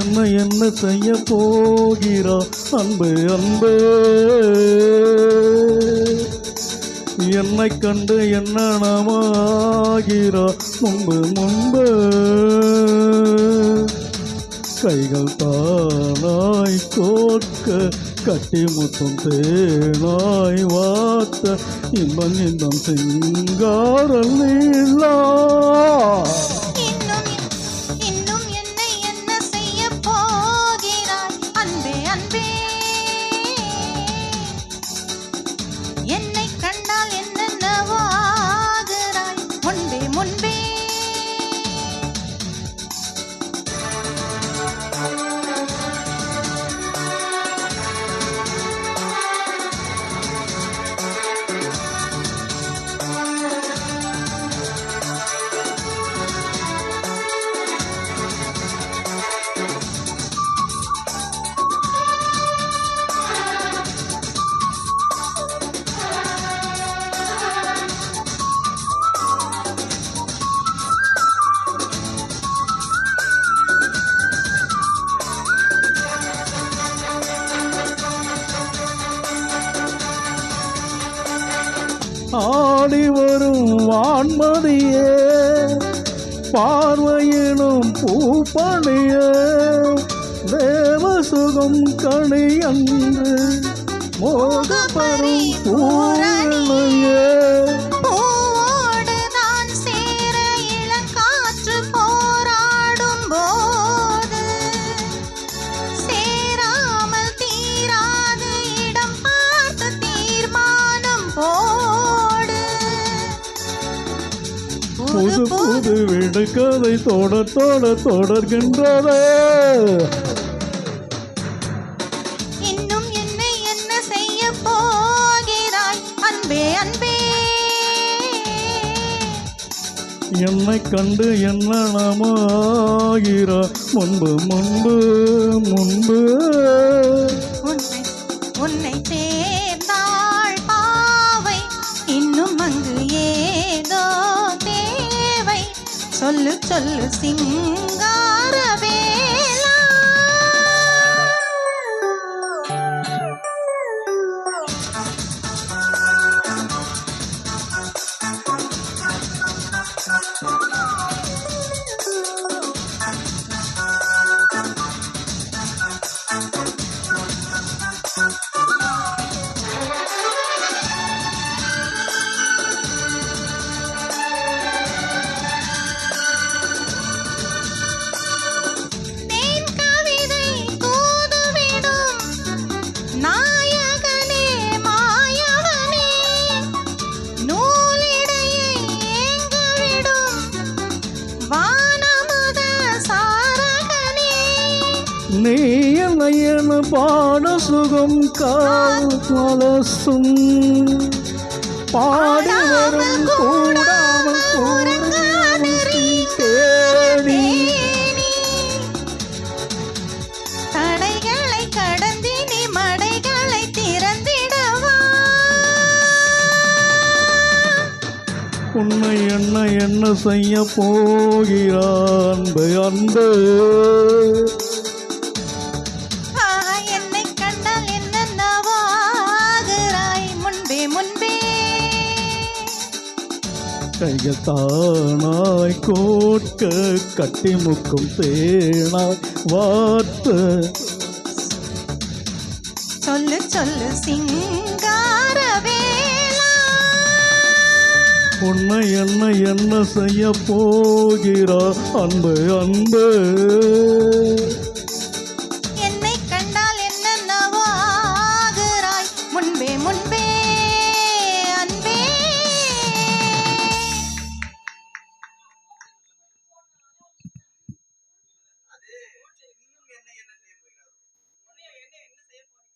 என்ன செய்ய போகிறா அன்பு அன்பு என்னை கண்டு என்ன நாமாகிறா முன்பு முன்பு கைகள் தானாய் கோட்க கட்டி முத்தும் தேனாய் வாத்த இன்பம் இன்பம் சிங்காரல் நீளா என்னை கண்டால் என்னென்னவாகிறாய் முன்பே முன்பே ஆடி வரும் வான்மதியே பார்வையினும் பூப்பணியே தேவசுகம் கணி அன்று மோகப்பரி பூரணியே புது புது விடுகதை தொடர்கின்றதே இன்னும் என்னை என்ன செய்ய போகிறாய் அன்பே அன்பே என்னை கண்டு என்ன நாமாகிறா முன்பு முன்பு முன்பு உன்னை சேர்ந்தாள் பாவை இன்னும் அங்கு ஏதோ தேவை சொல்லு சொல்லு சிங்காரவேலா நீ என்ன பாட சுகம் காலசும் பாடி வரும் கூடாமல் தேடி தடைகளை கடந்தி நீ மடைகளை திறந்திடவா உன்னை என்ன செய்ய போகிறான் அன்பு கைகள் தானாய் கோட்க கட்டி முக்கும் தேனாய் வார்த்த சொல்லு சொல்லு சிங்காரவேலா உன்னை என்ன செய்ய போகிறா அன்பு அன்பு